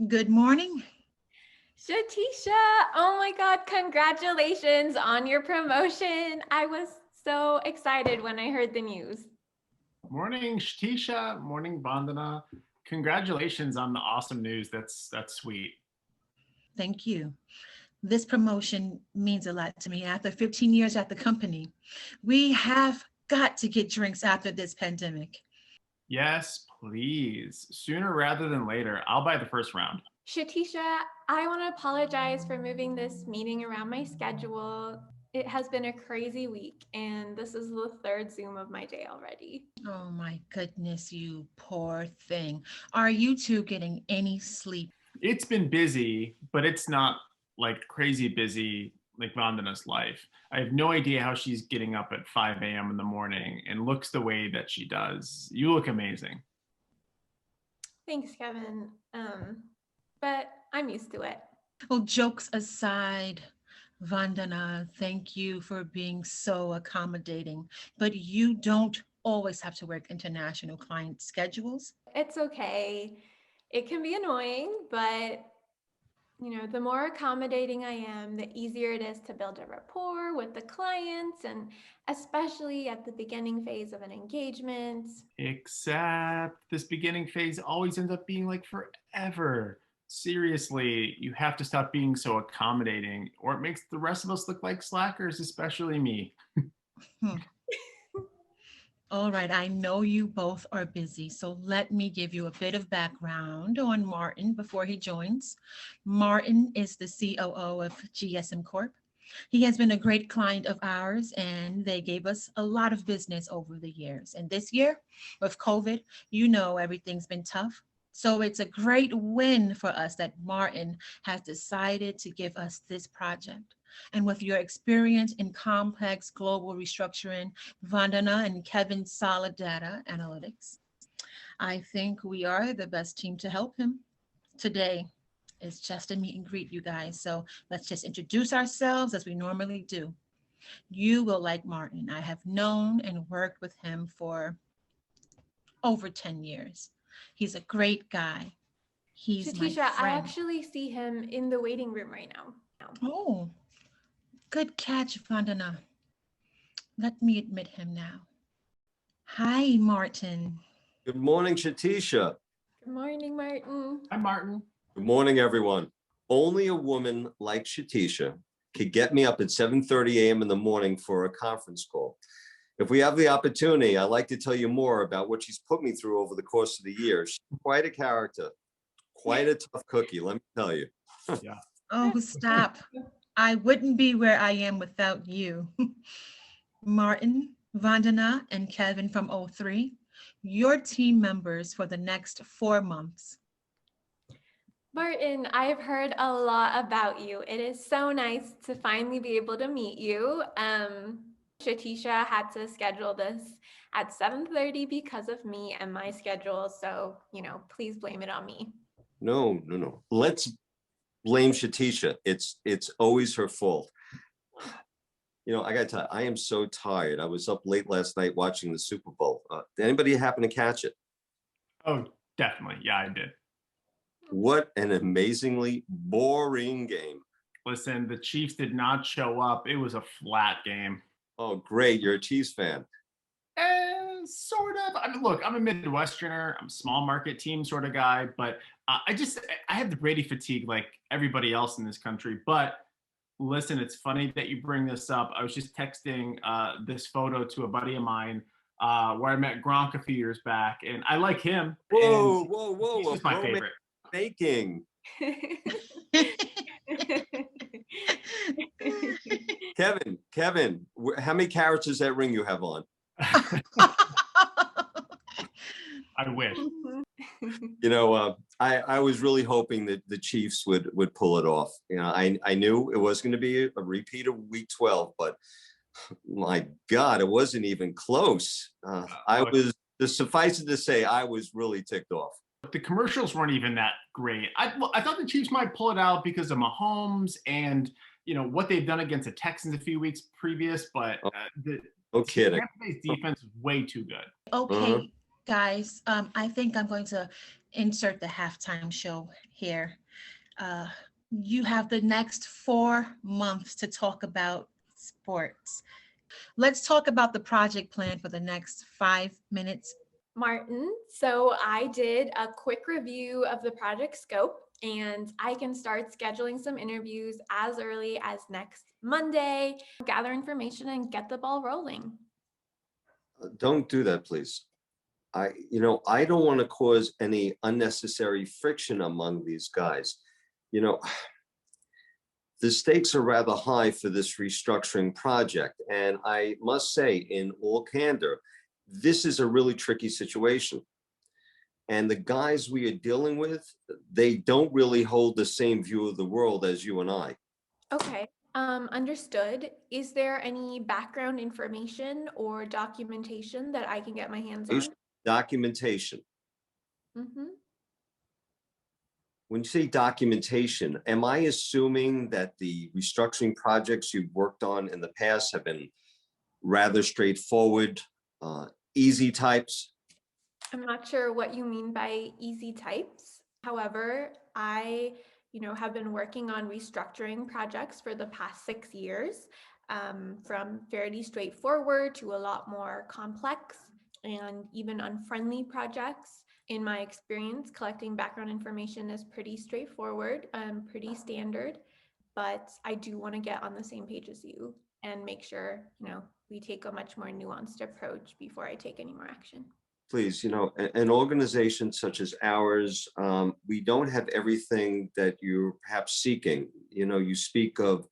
Good morning. Shatisha, oh my God, congratulations on your promotion. I was so excited when I heard the news. Morning, Shatisha. Morning, Vandana. Congratulations on the awesome news. That's sweet. Thank you. This promotion means a lot to me. After 15 years at the company, we have got to get drinks after this pandemic. Yes, please. Sooner rather than later. I'll buy the first round. Shatisha, I want to apologize for moving this meeting around my schedule. It has been a crazy week, and this is the third Zoom of my day already. Oh my goodness, you poor thing. Are you two getting any sleep? It's been busy, but it's not like crazy busy like Vandana's life. I have no idea how she's getting up at 5 a.m. in the morning and looks the way that she does. You look amazing. Thanks, Kevin. But I'm used to it. Well, jokes aside, Vandana, thank you for being so accommodating, but you don't always have to work international client schedules. It's okay. It can be annoying, but the more accommodating I am, the easier it is to build a rapport with the clients, and especially at the beginning phase of an engagement. Except this beginning phase always ends up being like forever. Seriously, you have to stop being so accommodating, or it makes the rest of us look like slackers, especially me. All right, I know you both are busy, so let me give you a bit of background on Martin before he joins. Martin is the COO of GSM Corp. He has been a great client of ours, and they gave us a lot of business over the years. And this year, with COVID, everything's been tough. So it's a great win for us that Martin has decided to give us this project. And with your experience in complex global restructuring, Vandana and Kevin's solid data analytics, I think we are the best team to help him. Today is just a meet and greet, you guys. So let's just introduce ourselves as we normally do. You will like Martin. I have known and worked with him for over 10 years. He's a great guy. He's my Shatisha, I friend. actually see him in the waiting room right now. Oh, good catch, Vandana. Let me admit him now. Hi, Martin. Good morning, Shatisha. Good morning, Martin. Hi, Martin. Good morning, everyone. Only a woman like Shatisha could get me up at 7:30 a.m. in the morning for a conference call. If we have the opportunity, I'd like to tell you more about what she's put me through over the course of the years. She's quite a character, quite a tough cookie, let me tell you. Yeah. Oh, stop. I wouldn't be where I am without you. Martin, Vandana, and Kevin from O3, your team members for the next 4 months. Martin, I've heard a lot about you. It is so nice to finally be able to meet you. Shatisha had to schedule this at 7:30 because of me and my schedule. So, please blame it on me. No. Let's blame Shatisha. It's always her fault. I got to tell you, I am so tired. I was up late last night watching the Super Bowl. Did anybody happen to catch it? Oh, definitely. Yeah, I did. What an amazingly boring game. Listen, the Chiefs did not show up. It was a flat game. Oh, great. You're a Chiefs fan. Sort of. I mean, look, I'm a Midwesterner. I'm a small market team sort of guy, but I have the Brady fatigue like everybody else in this country. But listen, it's funny that you bring this up. I was just texting this photo to a buddy of mine where I met Gronk a few years back, and I like him. Whoa. He's just my favorite. Baking. Kevin, how many carrots does that ring you have on? I wish. I was really hoping that the Chiefs would pull it off. I knew it was going to be a repeat of Week 12, but my God, it wasn't even close. Suffice it to say, I was really ticked off. The commercials weren't even that great. I thought the Chiefs might pull it out because of Mahomes and what they've done against the Texans a few weeks previous, but no kidding. Tampa Bay's defense is way too good. Okay, guys, I think I'm going to insert the halftime show here. Uh, you have the next 4 months to talk about sports. Let's talk about the project plan for the next 5 minutes. Martin, so I did a quick review of the project scope, and I can start scheduling some interviews as early as next Monday, gather information and get the ball rolling. Don't do that, please. I don't want to cause any unnecessary friction among these guys. You know, the stakes are rather high for this restructuring project. And I must say, in all candor, this is a really tricky situation. And the guys we are dealing with, they don't really hold the same view of the world as you and I. Okay, understood. Is there any background information or documentation that I can get my hands on? Documentation. Mhm. When you say documentation, am I assuming that the restructuring projects you've worked on in the past have been rather straightforward, easy types? I'm not sure what you mean by easy types. However, I, have been working on restructuring projects for the past 6 years, from fairly straightforward to a lot more complex and even unfriendly projects. In my experience, collecting background information is pretty straightforward, pretty standard, but I do want to get on the same page as you and make sure, we take a much more nuanced approach before I take any more action. Please, an organization such as ours, we don't have everything that you're perhaps seeking. You speak of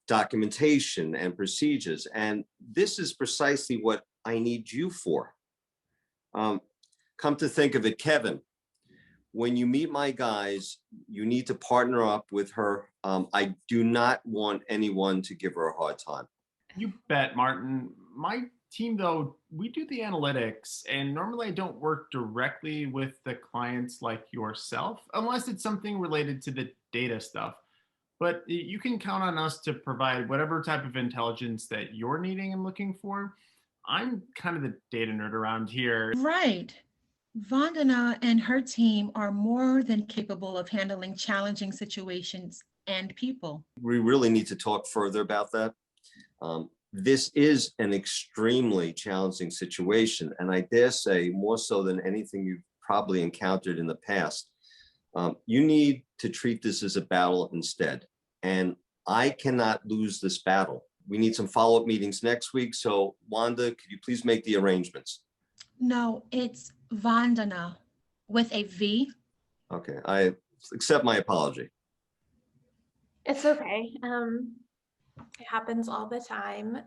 documentation and procedures, and this is precisely what I need you for. Come to think of it, Kevin, when you meet my guys, you need to partner up with her. I do not want anyone to give her a hard time. You bet, Martin. My team, though, we do the analytics, and normally I don't work directly with the clients like yourself, unless it's something related to the data stuff. But you can count on us to provide whatever type of intelligence that you're needing and looking for. I'm kind of the data nerd around here. Right. Vandana and her team are more than capable of handling challenging situations and people. We really need to talk further about that. This is an extremely challenging situation, and I dare say more so than anything you've probably encountered in the past. You need to treat this as a battle instead, and I cannot lose this battle. We need some follow-up meetings next week, so Wanda, could you please make the arrangements? No, it's Vandana with a V. Okay, I accept my apology. It's okay. It happens all the time.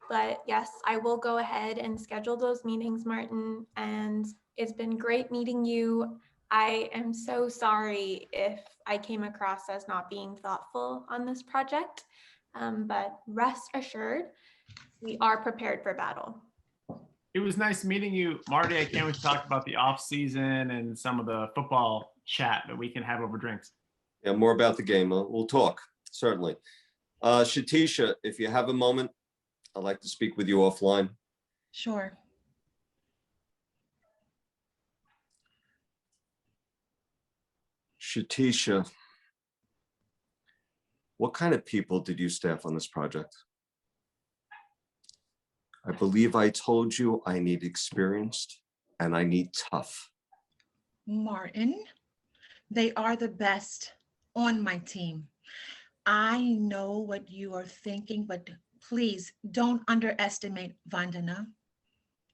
But yes, I will go ahead and schedule those meetings, Martin. And it's been great meeting you. I am so sorry if I came across as not being thoughtful on this project. But rest assured, we are prepared for battle. It was nice meeting you, Marty. I can't wait to talk about the off season and some of the football chat that we can have over drinks. Yeah, more about the game. We'll talk, certainly. Shatisha, if you have a moment, I'd like to speak with you offline. Sure. Shatisha, what kind of people did you staff on this project? I believe I told you I need experienced and I need tough. Martin, they are the best on my team. I know what you are thinking, but please don't underestimate Vandana.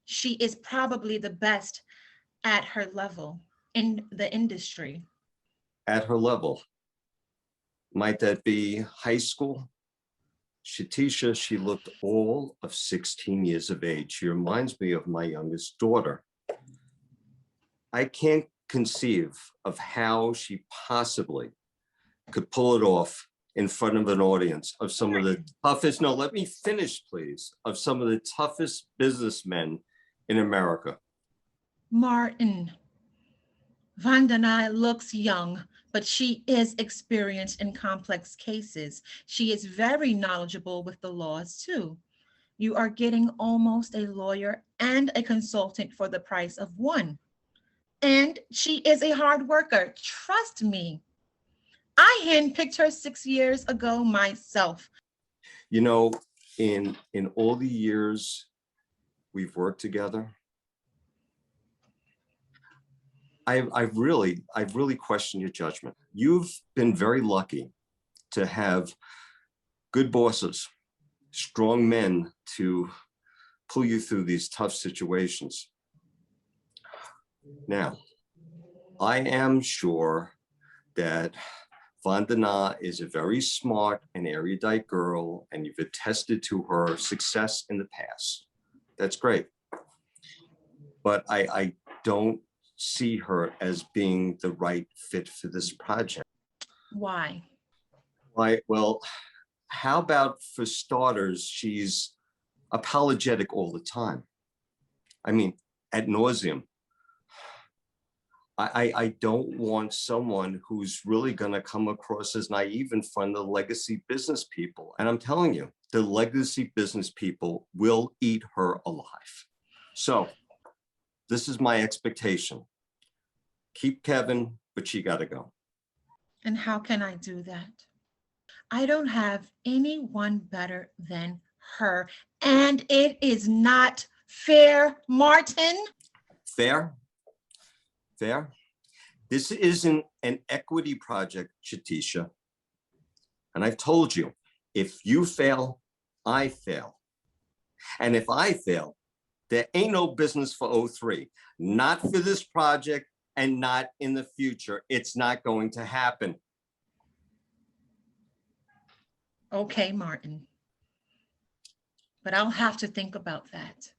She is probably the best at her level in the industry. At her level. Might that be high school? Shatisha, she looked all of 16 years of age. She reminds me of my youngest daughter. I can't conceive of how she possibly could pull it off in front of an audience of some of the toughest, no, let me finish, please, of some of the toughest businessmen in America. Martin, Vandana looks young, but she is experienced in complex cases. She is very knowledgeable with the laws too. You are getting almost a lawyer and a consultant for the price of one. And she is a hard worker. Trust me. I handpicked her 6 years ago myself. You know, in all the years we've worked together, I've really questioned your judgment. You've been very lucky to have good bosses, strong men to pull you through these tough situations. Now, I am sure that Vandana is a very smart and erudite girl, and you've attested to her success in the past. That's great. But I don't see her as being the right fit for this project. Why? Why? Well, how about for starters, she's apologetic all the time. I mean, ad nauseum. I don't want someone who's really going to come across as naive in front of the legacy business people. And I'm telling you, the legacy business people will eat her alive. So this is my expectation. Keep Kevin, but she got to go. And how can I do that? I don't have anyone better than her. And it is not fair, Martin. Fair? Fair? This isn't an equity project, Chatisha. And I've told you, if you fail, I fail. And if I fail, there ain't no business for O3. Not for this project and not in the future. It's not going to happen. Okay, Martin. But I'll have to think about that.